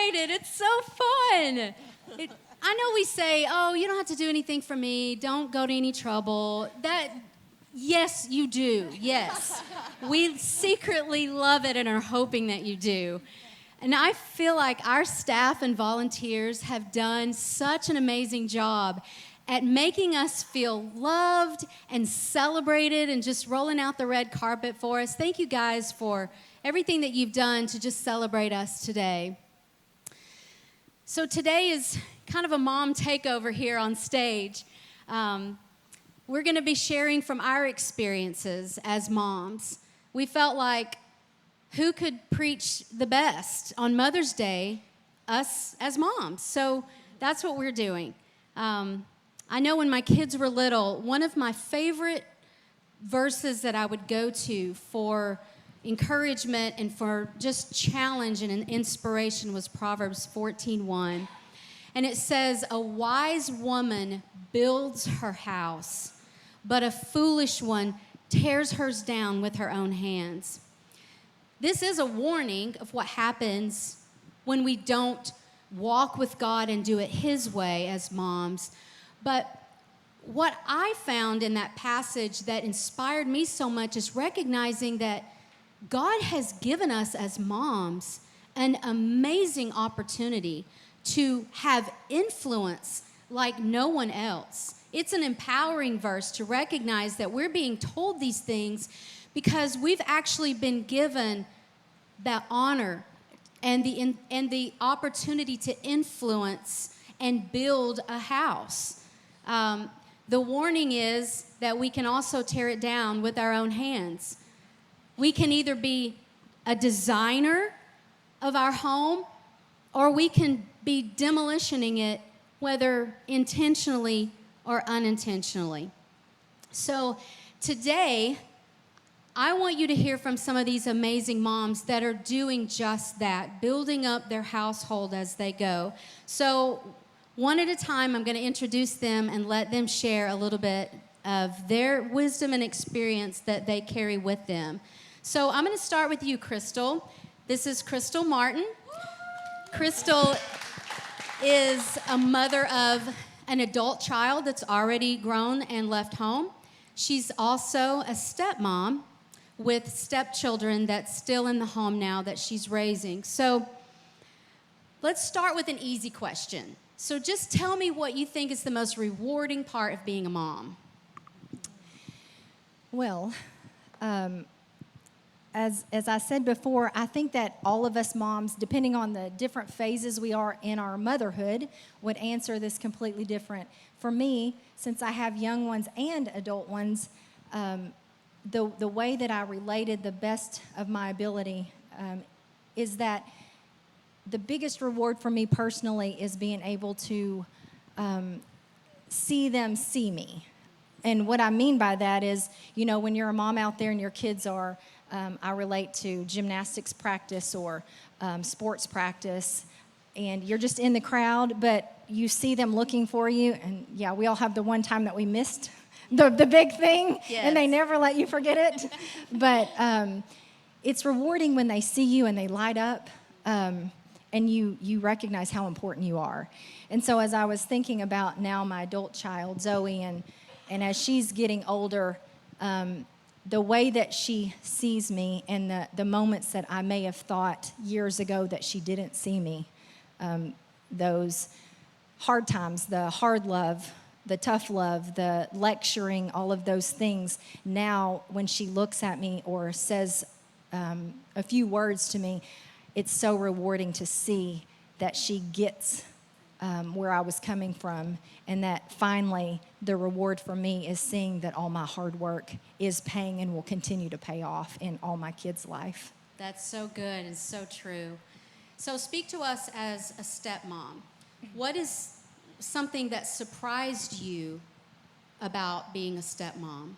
excited. It's so fun. I know we say, oh, you don't have to do anything for me. Don't go to any trouble. Yes, you do. Yes. We secretly love it and are hoping that you do. And I feel like our staff and volunteers have done such an amazing job at making us feel loved and celebrated and just rolling out the red carpet for us. Thank you guys for everything that you've done to just celebrate us today. So today is kind of a mom takeover here on stage. We're going to be sharing from our experiences as moms. We felt like who could preach the best on Mother's Day? Us as moms. So that's what we're doing. I know when my kids were little, one of my favorite verses that I would go to for encouragement and for just challenge and an inspiration was Proverbs 14:1. And it says, a wise woman builds her house, but a foolish one tears hers down with her own hands. This is a warning of what happens when we don't walk with God and do it His way as moms. But what I found in that passage that inspired me so much is recognizing that God has given us as moms an amazing opportunity to have influence like no one else. It's an empowering verse to recognize that we're being told these things because we've actually been given that honor and the opportunity to influence and build a house. The warning is that we can also tear it down with our own hands. We can either be a designer of our home or we can be demolitioning it, whether intentionally or unintentionally. So today, I want you to hear from some of these amazing moms that are doing just that, building up their household as they go. So one at a time, I'm going to introduce them and let them share a little bit of their wisdom and experience that they carry with them. So I'm going to start with you, Crystal. This is Crystal Martin. Crystal is a mother of an adult child that's already grown and left home. She's also a stepmom with stepchildren that's still in the home now that she's raising. So let's start with an easy question. So just tell me what you think is the most rewarding part of being a mom. Well, as I said before, I think that all of us moms, depending on the different phases we are in our motherhood, would answer this completely different. For me, since I have young ones and adult ones, the way that I related the best of my ability is that the biggest reward for me personally is being able to see them see me. And what I mean by that is, you know, when you're a mom out there and your kids are, I relate to gymnastics practice or sports practice, and you're just in the crowd, but you see them looking for you. And yeah, we all have the one time that we missed the big thing, yes. And they never let you forget it. But it's rewarding when they see you and they light up, and you recognize how important you are. And so as I was thinking about now my adult child, Zoe, and as she's getting older, the way that she sees me and the moments that I may have thought years ago that she didn't see me, those hard times, the hard love, the tough love, the lecturing, all of those things, now when she looks at me or says a few words to me, it's so rewarding to see that she gets where I was coming from, and that finally the reward for me is seeing that all my hard work is paying and will continue to pay off in all my kids' life. That's so good and so true. So speak to us as a stepmom. What is something that surprised you about being a stepmom?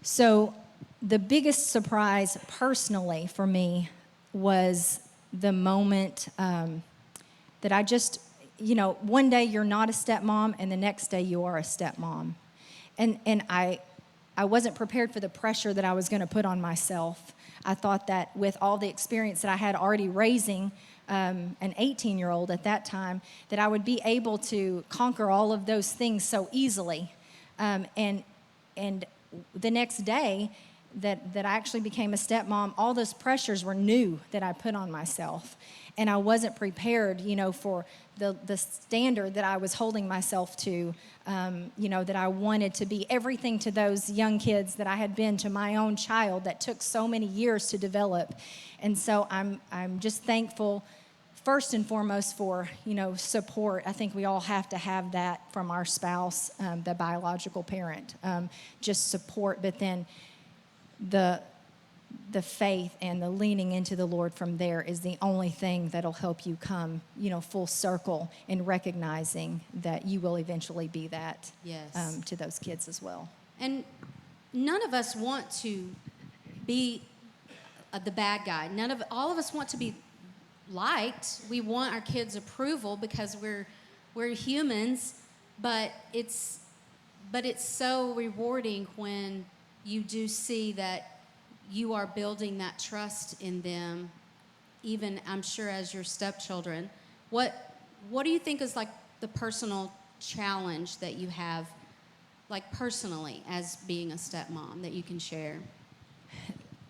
So the biggest surprise personally for me was the moment that I just, you know, one day you're not a stepmom and the next day you are a stepmom. And I wasn't prepared for the pressure that I was going to put on myself. I thought that with all the experience that I had already raising an 18-year-old at that time, that I would be able to conquer all of those things so easily. And the next day that I actually became a stepmom, all those pressures were new that I put on myself. And I wasn't prepared, for the standard that I was holding myself to, that I wanted to be everything to those young kids that I had been to my own child that took so many years to develop. And so I'm just thankful, first and foremost, for, support. I think we all have to have that from our spouse, the biological parent, just support, but then the faith and the leaning into the Lord from there is the only thing that'll help you come, full circle in recognizing that you will eventually be that to those kids as well. And none of us want to be the bad guy. All of us want to be liked. We want our kids' approval because we're humans, but it's so rewarding when you do see that you are building that trust in them, even, I'm sure, as your stepchildren. What do you think is like the personal challenge that you have, like personally, as being a stepmom that you can share?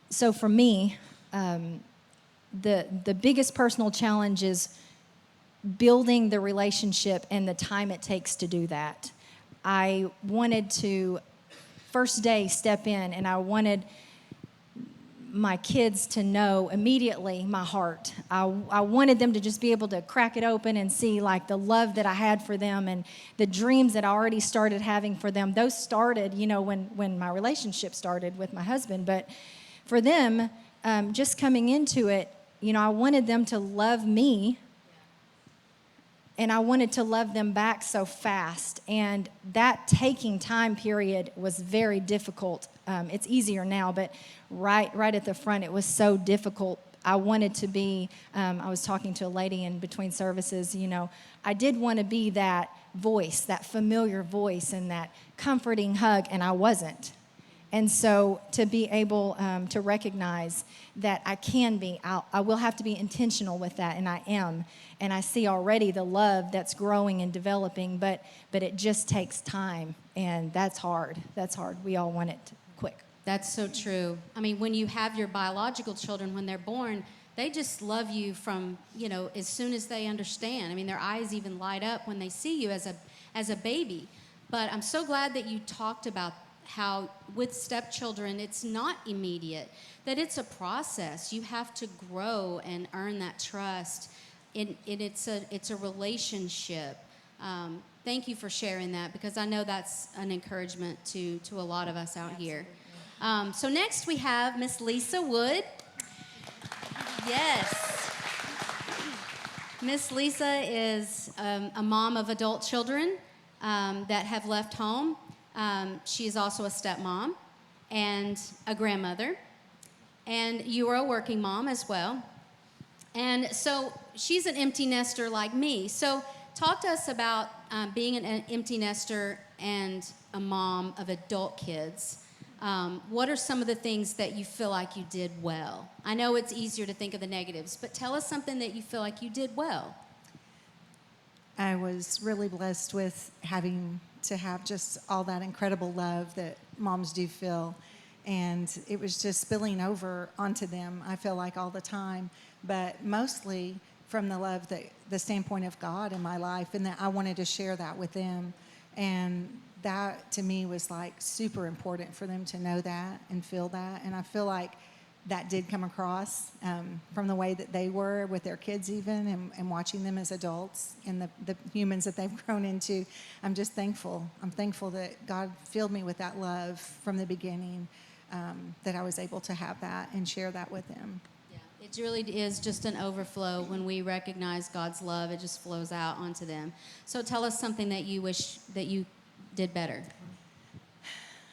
So for me, the biggest personal challenge is building the relationship and the time it takes to do that. I wanted to, first day, step in, and I wanted my kids to know immediately my heart. I wanted them to just be able to crack it open and see like the love that I had for them and the dreams that I already started having for them. Those started, when my relationship started with my husband. But for them, just coming into it, I wanted them to love me, and I wanted to love them back so fast. And that taking time period was very difficult. It's easier now, but right at the front, it was so difficult. I wanted to be, I was talking to a lady in between services, I did want to be that voice, that familiar voice and that comforting hug, and I wasn't. And so to be able to recognize that I can be, I will have to be intentional with that, and I am. And I see already the love that's growing and developing, but it just takes time, and that's hard. That's hard. We all want it quick. That's so true. I mean, when you have your biological children, when they're born, they just love you from, as soon as they understand. I mean, their eyes even light up when they see you as a baby. But I'm so glad that you talked about how with stepchildren, it's not immediate, that it's a process. You have to grow and earn that trust. And it's a relationship. Thank you for sharing that, because I know that's an encouragement to a lot of us out here. So next we have Miss Lisa Wood. Yes. Miss Lisa is a mom of adult children that have left home. She is also a stepmom and a grandmother. And you are a working mom as well. And so she's an empty nester like me. So talk to us about being an empty nester and a mom of adult kids. What are some of the things that you feel like you did well? I know it's easier to think of the negatives, but tell us something that you feel like you did well. I was really blessed with having to have just all that incredible love that moms do feel. And it was just spilling over onto them, I feel like, all the time. But mostly from the standpoint of God in my life, and that I wanted to share that with them. And that, to me, was like super important for them to know that and feel that. And I feel like that did come across from the way that they were with their kids even, and watching them as adults and the humans that they've grown into. I'm just thankful. I'm thankful that God filled me with that love from the beginning, that I was able to have that and share that with them. Yeah, it really is just an overflow. When we recognize God's love, it just flows out onto them. So tell us something that you wish that you did better.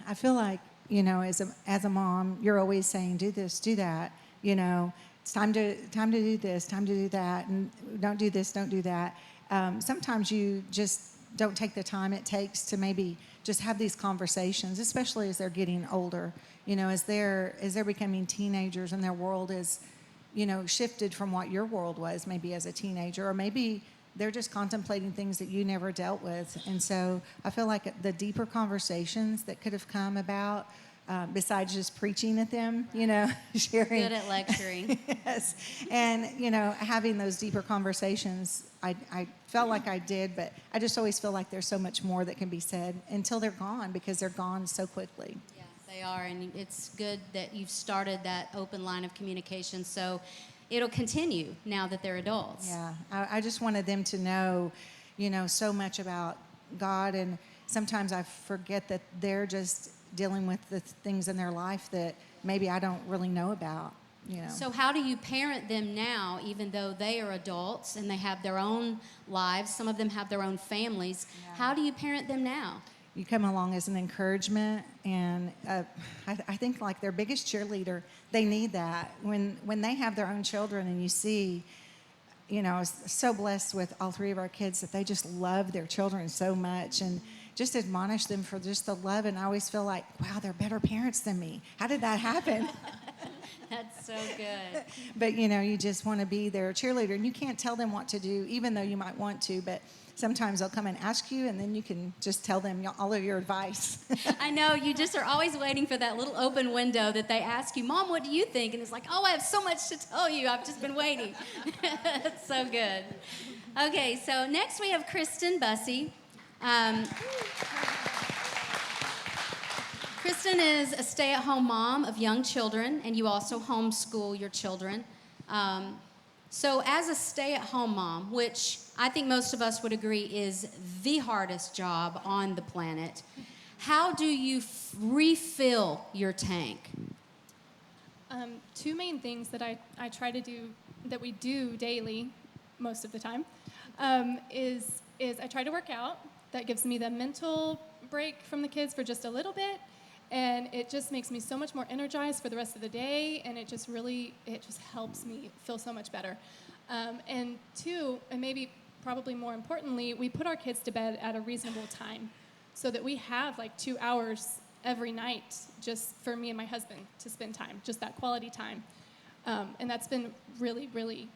I feel like, as a mom, you're always saying, do this, do that. It's time to do this, time to do that, and don't do this, don't do that. Sometimes you just don't take the time it takes to maybe just have these conversations, especially as they're getting older. As they're becoming teenagers and their world is, shifted from what your world was maybe as a teenager, or maybe they're just contemplating things that you never dealt with. And so I feel like the deeper conversations that could have come about, besides just preaching at them, sharing. Good at lecturing. Yes. And, having those deeper conversations, I felt like I did, but I just always feel like there's so much more that can be said until they're gone, because they're gone so quickly. Yeah, they are, and it's good that you've started that open line of communication, so it'll continue now that they're adults. Yeah, I just wanted them to know, so much about God, and sometimes I forget that they're just dealing with the things in their life that maybe I don't really know about. So how do you parent them now, even though they are adults and they have their own lives? Some of them have their own families. Yeah. How do you parent them now? You come along as an encouragement, and I think like their biggest cheerleader, they need that. When they have their own children and you see, I was so blessed with all three of our kids that they just love their children so much, and just admonish them for just the love. And I always feel like, wow, they're better parents than me. How did that happen? That's so good. But, you just want to be their cheerleader, and you can't tell them what to do, even though you might want to, but sometimes they'll come and ask you, and then you can just tell them all of your advice. I know, you just are always waiting for that little open window that they ask you, Mom, what do you think? And it's like, oh, I have so much to tell you. I've just been waiting. That's so good. Okay, so next we have Kristen Bussey. Kristen is a stay-at-home mom of young children, and you also homeschool your children. So as a stay-at-home mom, which I think most of us would agree is the hardest job on the planet, how do you refill your tank? Two main things that I try to do, that we do daily most of the time, is I try to work out. That gives me the mental break from the kids for just a little bit, and it just makes me so much more energized for the rest of the day, and it just helps me feel so much better. And two, and maybe probably more importantly, we put our kids to bed at a reasonable time so that we have like 2 hours every night just for me and my husband to spend time, just that quality time. And that's been really, really,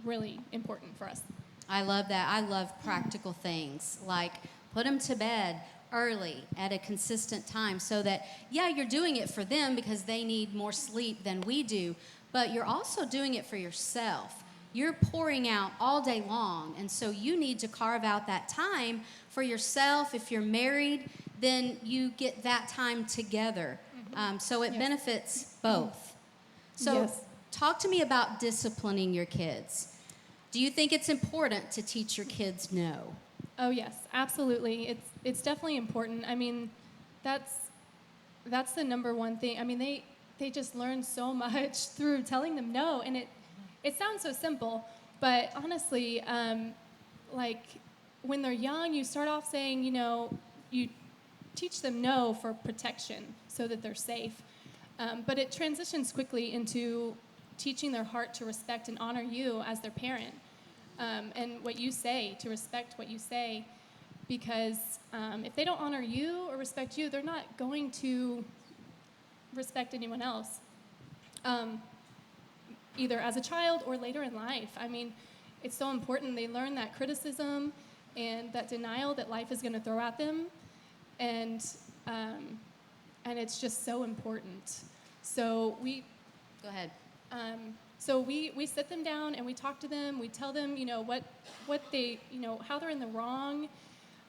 really important for us. I love that. I love practical things, like put them to bed early at a consistent time so that, yeah, you're doing it for them because they need more sleep than we do, but you're also doing it for yourself. You're pouring out all day long, and so you need to carve out that time for yourself. If you're married, then you get that time together. So it benefits both. So talk to me about disciplining your kids. Do you think it's important to teach your kids no? Oh yes, absolutely. It's definitely important. I mean, that's the number one thing. I mean, they just learn so much through telling them no, and it sounds so simple, but honestly, like when they're young, you start off saying, you teach them no for protection so that they're safe, but it transitions quickly into teaching their heart to respect and honor you as their parent, and what you say, to respect what you say, because if they don't honor you or respect you, they're not going to respect anyone else, either as a child or later in life. I mean, it's so important. They learn that criticism and that denial that life is going to throw at them, and it's just so important. So Go ahead. So we sit them down and we talk to them. We tell them, what they, how they're in the wrong,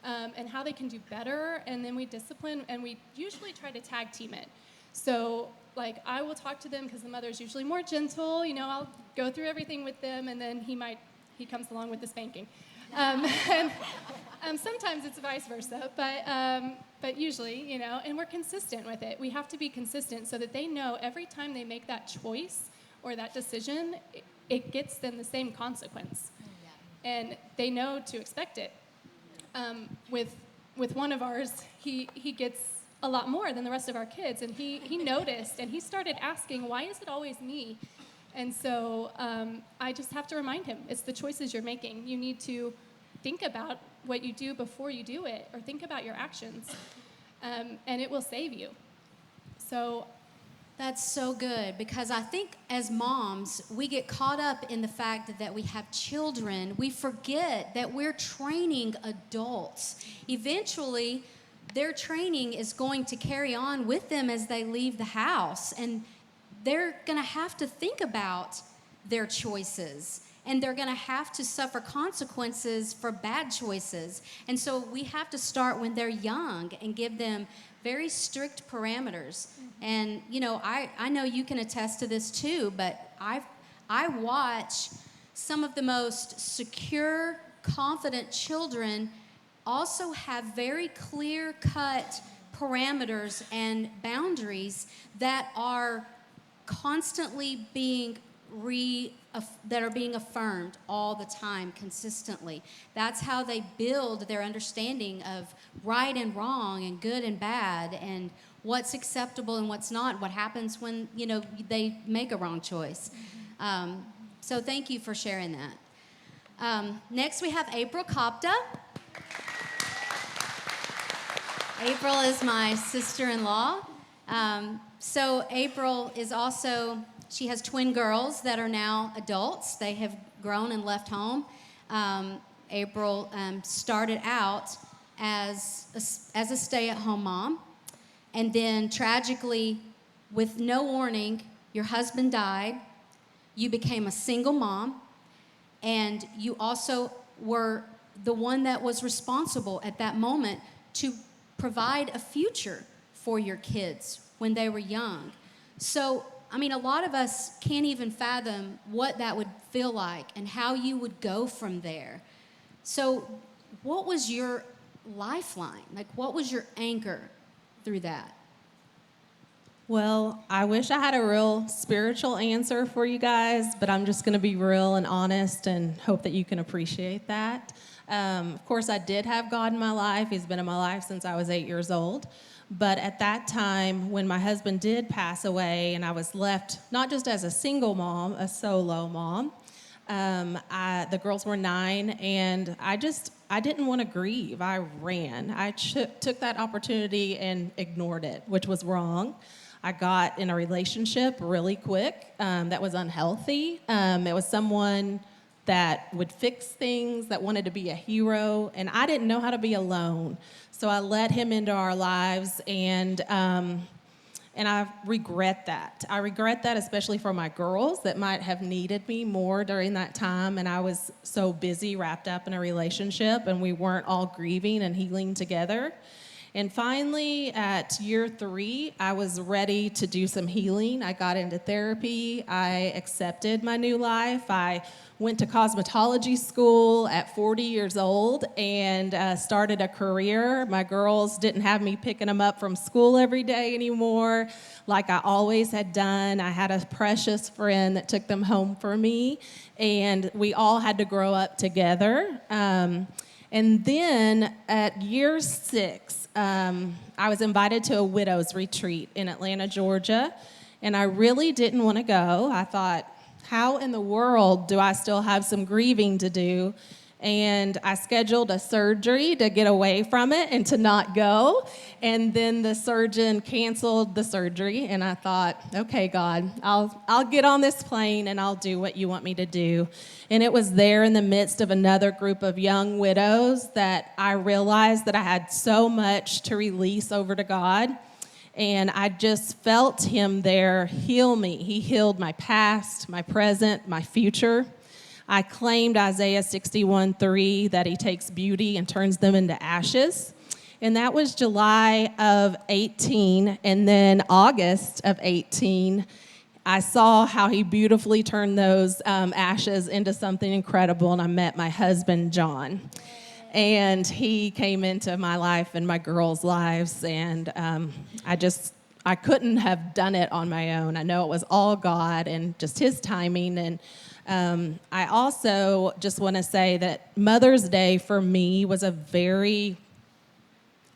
and how they can do better. And then we discipline, and we usually try to tag team it. So like I will talk to them because the mother's usually more gentle. I'll go through everything with them, and then he comes along with the spanking. Sometimes it's vice versa, but usually, and we're consistent with it. We have to be consistent so that they know every time they make that choice or that decision, it gets them the same consequence. And they know to expect it. With one of ours, he gets a lot more than the rest of our kids, and he noticed, and he started asking, why is it always me? And so I just have to remind him, it's the choices you're making. You need to think about what you do before you do it, or think about your actions, and it will save you. So That's so good, because I think as moms, we get caught up in the fact that we have children. We forget that we're training adults. Eventually, their training is going to carry on with them as they leave the house, and they're going to have to think about their choices, and they're going to have to suffer consequences for bad choices. And so we have to start when they're young and give them very strict parameters. And, you know, I know you can attest to this too, but I watch some of the most secure, confident children also have very clear-cut parameters and boundaries that are constantly being affirmed all the time, consistently. That's how they build their understanding of right and wrong and good and bad and what's acceptable and what's not, what happens when, you know, they make a wrong choice. So thank you for sharing that. Next we have April Kopta. April is my sister-in-law. So April is also, she has twin girls that are now adults. They have grown and left home. April started out as a stay-at-home mom, and then tragically, with no warning, your husband died. You became a single mom, and you also were the one that was responsible at that moment to provide a future for your kids when they were young. So, I mean, a lot of us can't even fathom what that would feel like and how you would go from there. So, what was your lifeline? Like, what was your anchor through that? Well, I wish I had a real spiritual answer for you guys, but I'm just going to be real and honest and hope that you can appreciate that. Of course, I did have God in my life. He's been in my life since I was 8 years old. But at that time, when my husband did pass away and I was left not just as a single mom, a solo mom, the girls were 9, and I didn't want to grieve. I ran. I took that opportunity and ignored it, which was wrong. I got in a relationship really quick that was unhealthy. It was someone that would fix things, that wanted to be a hero, and I didn't know how to be alone. So I let him into our lives, and I regret that. I regret that, especially for my girls that might have needed me more during that time, and I was so busy, wrapped up in a relationship, and we weren't all grieving and healing together. And finally, at year 3, I was ready to do some healing. I got into therapy. I accepted my new life. I went to cosmetology school at 40 years old and started a career. My girls didn't have me picking them up from school every day anymore, like I always had done. I had a precious friend that took them home for me, and we all had to grow up together. And then at year 6, I was invited to a widow's retreat in Atlanta, Georgia, and I really didn't want to go. I thought, how in the world do I still have some grieving to do? And I scheduled a surgery to get away from it and to not go. And then the surgeon canceled the surgery, and I thought, okay, God, I'll get on this plane and I'll do what you want me to do. And it was there in the midst of another group of young widows that I realized that I had so much to release over to God. And I just felt him there heal me. He healed my past, my present, my future. I claimed Isaiah 61:3, that he takes beauty and turns them into ashes. And that was July of 18. And then August of 18, I saw how he beautifully turned those ashes into something incredible. And I met my husband, John. And he came into my life and my girls' lives, and I couldn't have done it on my own. I know it was all God and just his timing. And I also just want to say that Mother's Day for me was a very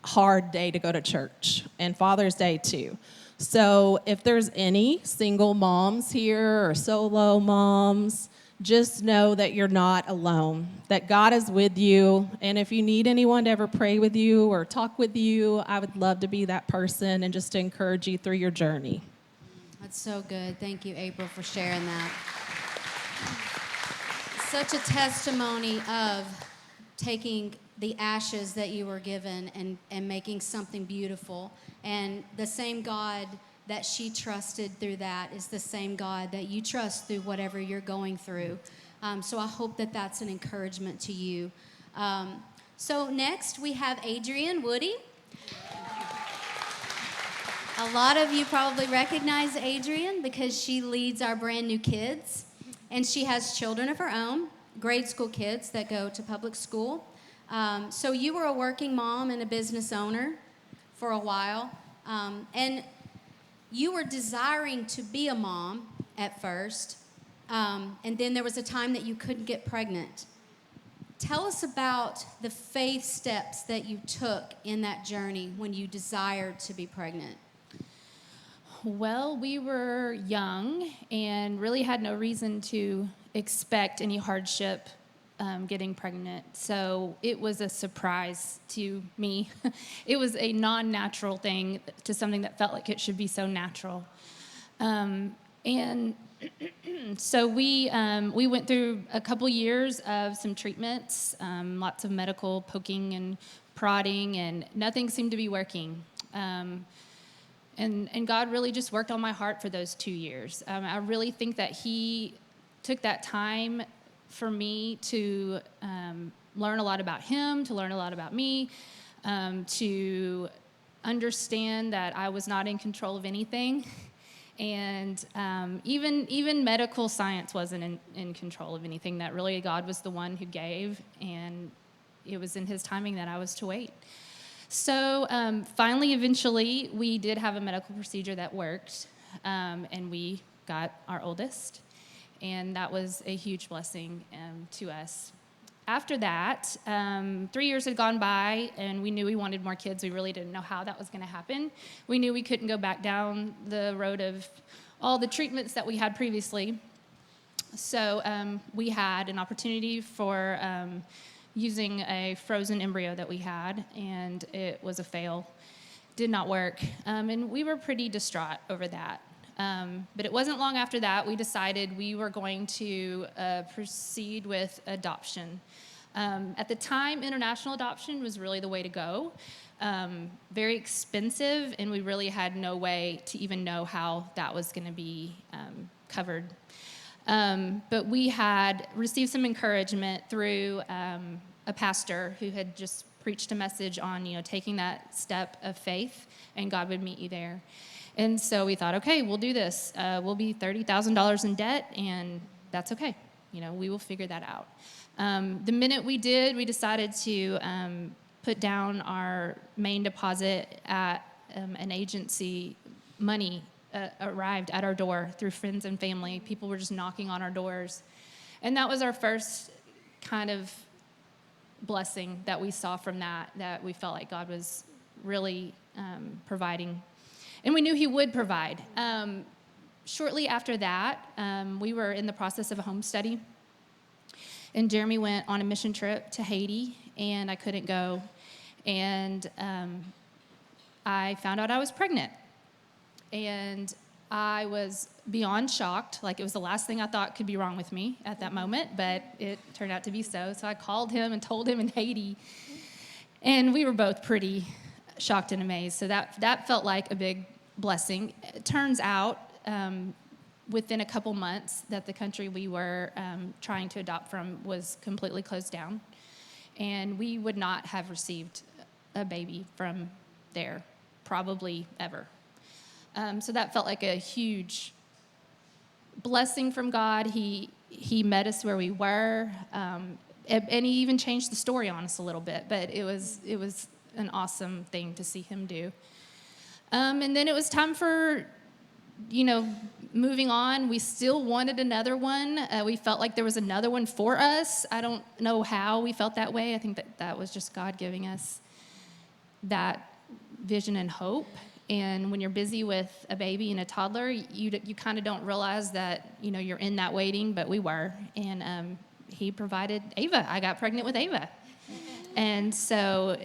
hard day to go to church, and Father's Day too. So if there's any single moms here or solo moms, just know that you're not alone, that God is with you. And if you need anyone to ever pray with you or talk with you, I would love to be that person and just to encourage you through your journey. That's so good. Thank you, April, for sharing that. Such a testimony of taking the ashes that you were given and making something beautiful. And the same God that she trusted through that is the same God that you trust through whatever you're going through. So I hope that that's an encouragement to you. So next we have Adrienne Woody. A lot of you probably recognize Adrienne because she leads our brand new kids, and she has children of her own, grade school kids that go to public school. So you were a working mom and a business owner for a while, and you were desiring to be a mom at first, and then there was a time that you couldn't get pregnant. Tell us about the faith steps that you took in that journey when you desired to be pregnant. Well, we were young and really had no reason to expect any hardship getting pregnant. So it was a surprise to me. It was a non-natural thing to something that felt like it should be so natural. And so we went through a couple years of some treatments, lots of medical poking and prodding, and nothing seemed to be working. And God really just worked on my heart for those 2 years. I really think that He took that time for me to learn a lot about Him, to learn a lot about me, to understand that I was not in control of anything. And even medical science wasn't in control of anything, that really God was the one who gave, and it was in His timing that I was to wait. So finally, eventually, we did have a medical procedure that worked, and we got our oldest, and that was a huge blessing to us. After that, 3 years had gone by, and we knew we wanted more kids. We really didn't know how that was going to happen. We knew we couldn't go back down the road of all the treatments that we had previously. So we had an opportunity for using a frozen embryo that we had, and it was a fail. Did not work. And we were pretty distraught over that. But it wasn't long after that we decided we were going to proceed with adoption. At the time, international adoption was really the way to go. Very expensive, and we really had no way to even know how that was going to be covered. But we had received some encouragement through a pastor who had just preached a message on, taking that step of faith, and God would meet you there. And so we thought, okay, we'll do this. We'll be $30,000 in debt, and that's okay. We will figure that out. The minute we did, we decided to put down our main deposit at an agency. Money arrived at our door through friends and family. People were just knocking on our doors. And that was our first kind of blessing that we saw from that we felt like God was really providing. And we knew He would provide. Shortly after that, we were in the process of a home study. And Jeremy went on a mission trip to Haiti, and I couldn't go. And I found out I was pregnant. And I was beyond shocked. Like, it was the last thing I thought could be wrong with me at that moment, but it turned out to be so. So I called him and told him in Haiti. And we were both pretty shocked and amazed. So that felt like a big blessing. It turns out, within a couple months, that the country we were trying to adopt from was completely closed down. And we would not have received a baby from there, probably ever. So that felt like a huge blessing from God. He met us where we were, and He even changed the story on us a little bit. But it was an awesome thing to see Him do. And then it was time for, moving on. We still wanted another one. We felt like there was another one for us. I don't know how we felt that way. I think that was just God giving us that vision and hope. And when you're busy with a baby and a toddler, you kind of don't realize that, you're in that waiting, but we were. And He provided Ava. I got pregnant with Ava. And so,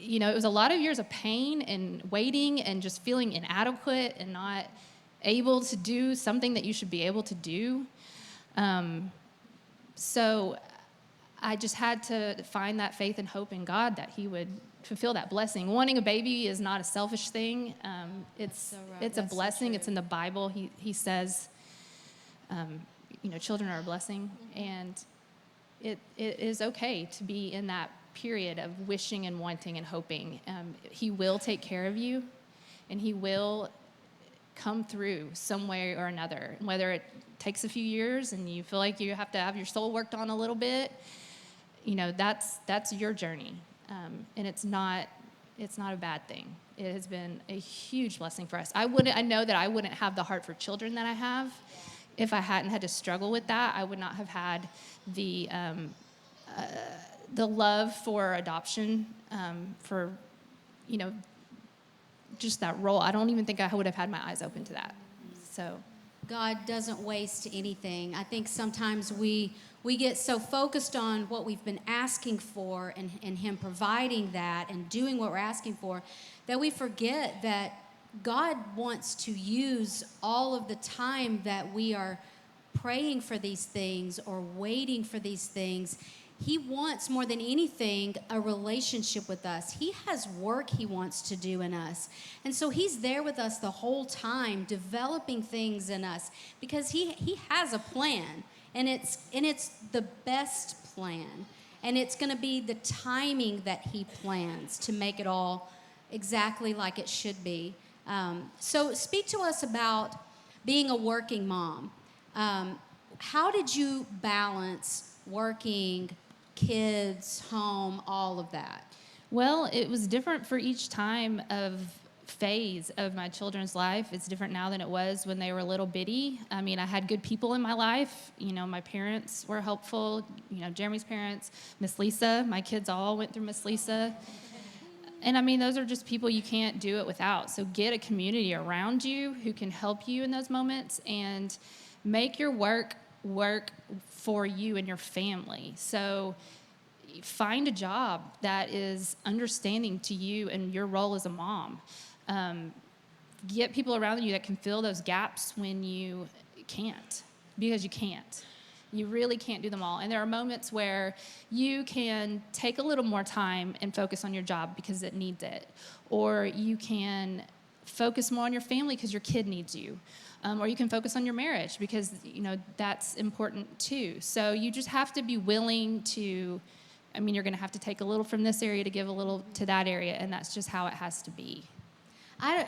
it was a lot of years of pain and waiting and just feeling inadequate and not able to do something that you should be able to do. So I just had to find that faith and hope in God that He would fulfill that blessing. Wanting a baby is not a selfish thing. It's so right. it's a That's so blessing. true. It's in the Bible. He says, children are a blessing, and it is okay to be in that period of wishing and wanting and hoping. He will take care of you, and He will come through some way or another. Whether it takes a few years and you feel like you have to have your soul worked on a little bit, that's your journey, and it's not a bad thing. It has been a huge blessing for us. I know that I wouldn't have the heart for children that I have if I hadn't had to struggle with that. I would not have had the love for adoption, for just that role. I don't even think I would have had my eyes open to that. So God doesn't waste anything. I think sometimes we get so focused on what we've been asking for and Him providing that and doing what we're asking for that we forget that God wants to use all of the time that we are praying for these things or waiting for these things. He wants more than anything a relationship with us. He has work He wants to do in us. And so He's there with us the whole time, developing things in us because He has a plan, and it's the best plan. And it's going to be the timing that He plans to make it all exactly like it should be. So speak to us about being a working mom. How did you balance working, kids, home, all of that? Well, it was different for each time of phase of my children's life. It's different now than it was when they were little bitty. I mean, I had good people in my life. My parents were helpful. Jeremy's parents, Miss Lisa. My kids all went through Miss Lisa. And I mean, those are just people you can't do it without. So get a community around you who can help you in those moments and make your work for you and your family. So find a job that is understanding to you and your role as a mom. Get people around you that can fill those gaps when you can't, because you can't. You really can't do them all. And there are moments where you can take a little more time and focus on your job because it needs it. Or you can focus more on your family because your kid needs you. Or you can focus on your marriage because, that's important too. So you just have to be willing to, you're going to have to take a little from this area to give a little to that area, and that's just how it has to be.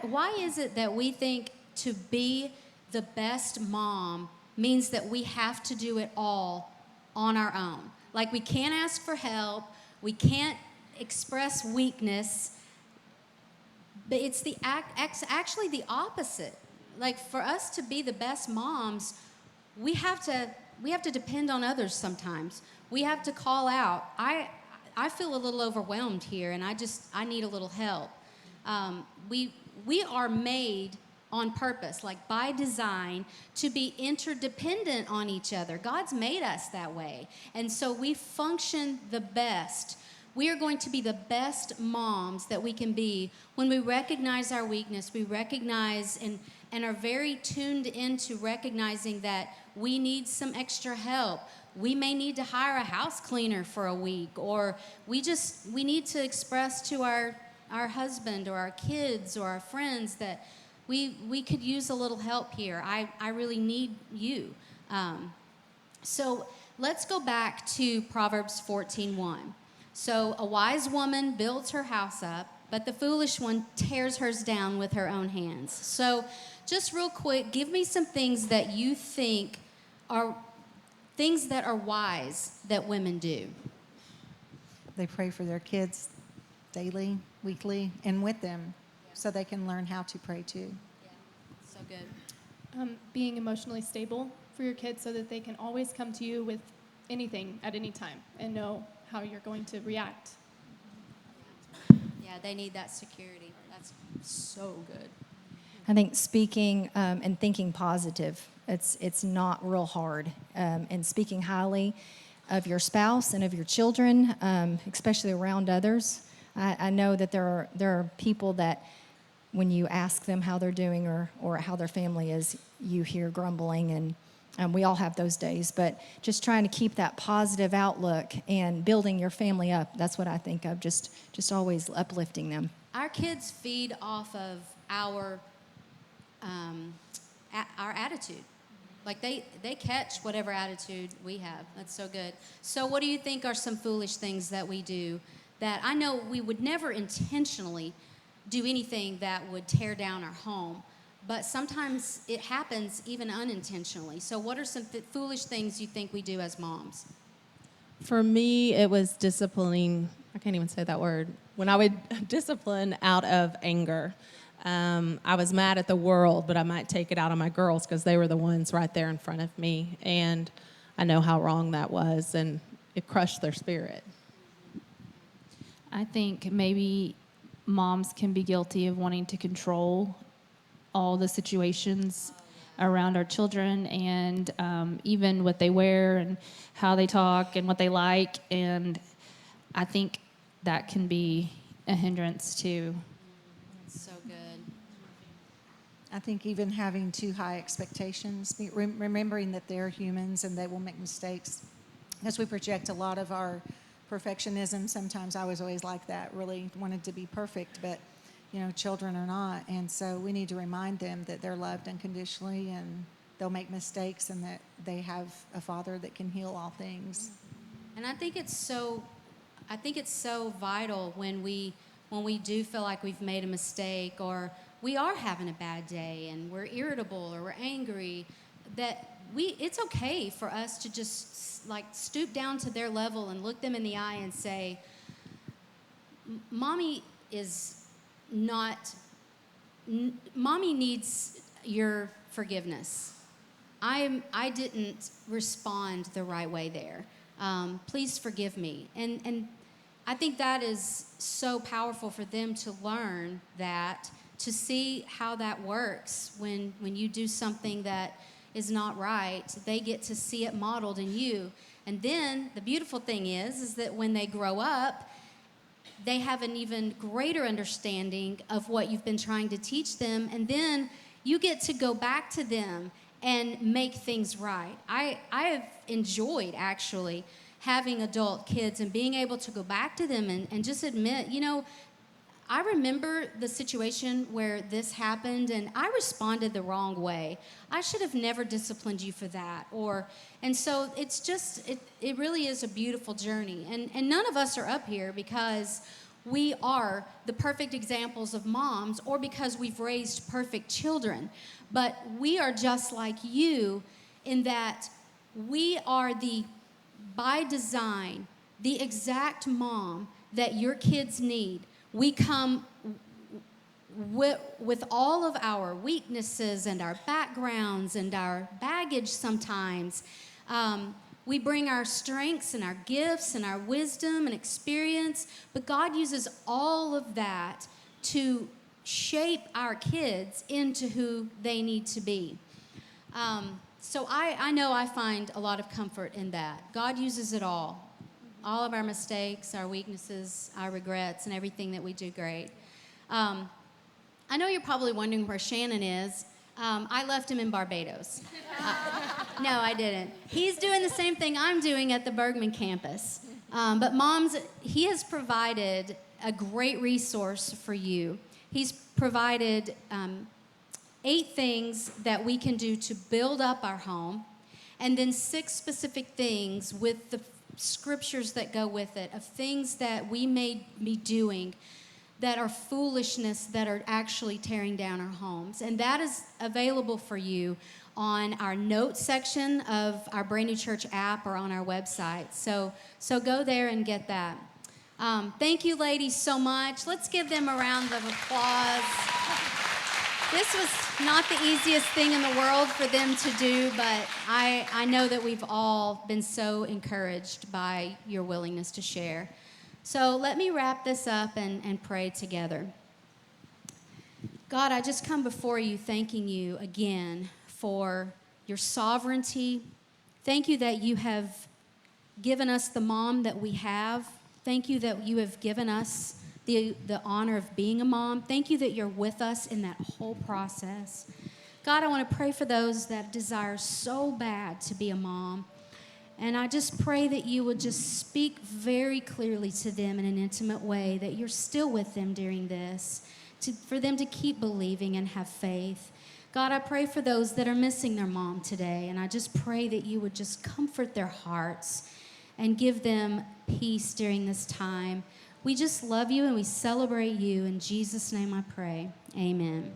Why is it that we think to be the best mom means that we have to do it all on our own? Like we can't ask for help, we can't express weakness, but it's actually the opposite. Like for us to be the best moms, we have to depend on others sometimes. We have to call out. I feel a little overwhelmed here, and I need a little help. We are made on purpose, like by design, to be interdependent on each other. God's made us that way. And so we function the best. We are going to be the best moms that we can be when we recognize our weakness, we recognize and are very tuned into recognizing that we need some extra help. We may need to hire a house cleaner for a week, or we need to express to our husband or our kids or our friends that we could use a little help here. I really need you. So let's go back to Proverbs 14:1. So a wise woman builds her house up, but the foolish one tears hers down with her own hands. So just real quick, give me some things that you think are things that are wise that women do. They pray for their kids daily, weekly, and with them so they can learn how to pray too. Yeah, so good. Being emotionally stable for your kids so that they can always come to you with anything at any time and know how you're going to react. Yeah, they need that security. That's so good. I think speaking and thinking positive, it's not real hard. And speaking highly of your spouse and of your children, especially around others. I know that there are people that when you ask them how they're doing or how their family is, you hear grumbling, and we all have those days. But just trying to keep that positive outlook and building your family up, that's what I think of, just always uplifting them. Our kids feed off of our attitude. Like they catch whatever attitude we have. That's so good. So what do you think are some foolish things that we do that I know we would never intentionally do anything that would tear down our home, but sometimes it happens even unintentionally. So what are some foolish things you think we do as moms? For me, it was disciplining. I can't even say that word. When I would discipline out of anger. I was mad at the world, but I might take it out on my girls because they were the ones right there in front of me. And I know how wrong that was, and it crushed their spirit. I think maybe moms can be guilty of wanting to control all the situations around our children, and even what they wear and how they talk and what they like. And I think that can be a hindrance too. That's so good. I think even having too high expectations, remembering that they're humans and they will make mistakes. As we project a lot of our perfectionism, sometimes I was always like that, really wanted to be perfect, but children are not. And so we need to remind them that they're loved unconditionally and they'll make mistakes and that they have a Father that can heal all things. And I think it's so vital when we do feel like we've made a mistake or we are having a bad day and we're irritable or we're angry, that it's okay for us to just like stoop down to their level and look them in the eye and say, mommy needs your forgiveness. I didn't respond the right way there. Please forgive me. And I think that is so powerful for them to learn that, to see how that works when you do something that is not right. They get to see it modeled in you. And then the beautiful thing is that when they grow up, they have an even greater understanding of what you've been trying to teach them. And then you get to go back to them and make things right. I have enjoyed actually having adult kids and being able to go back to them and just admit, I remember the situation where this happened and I responded the wrong way. I should have never disciplined you for that. And so it's just, it really is a beautiful journey. And none of us are up here because we are the perfect examples of moms or because we've raised perfect children. But we are just like you in that we are by design, the exact mom that your kids need. We come with all of our weaknesses and our backgrounds and our baggage sometimes. We bring our strengths and our gifts and our wisdom and experience, but God uses all of that to shape our kids into who they need to be. So I know I find a lot of comfort in that. God uses it all of our mistakes, our weaknesses, our regrets, and everything that we do great. I know you're probably wondering where Shannon is. I left him in Barbados. No, I didn't. He's doing the same thing I'm doing at the Bergman campus. But moms, he has provided a great resource for you. He's provided 8 things that we can do to build up our home, and then 6 specific things with the scriptures that go with it, of things that we may be doing that are foolishness that are actually tearing down our homes. And that is available for you on our notes section of our Brand New Church app or on our website. So go there and get that. Thank you, ladies, so much. Let's give them a round of applause. This was not the easiest thing in the world for them to do, but I know that we've all been so encouraged by your willingness to share. So let me wrap this up and pray together. God, I just come before you thanking you again for your sovereignty. Thank you that you have given us the mom that we have. Thank you that you have given us the honor of being a mom. Thank you that you're with us in that whole process. God, I want to pray for those that desire so bad to be a mom. And I just pray that you would just speak very clearly to them in an intimate way, that you're still with them during this, for them to keep believing and have faith. God, I pray for those that are missing their mom today, and I just pray that you would just comfort their hearts and give them peace during this time. We just love you and we celebrate you. In Jesus' name I pray. Amen.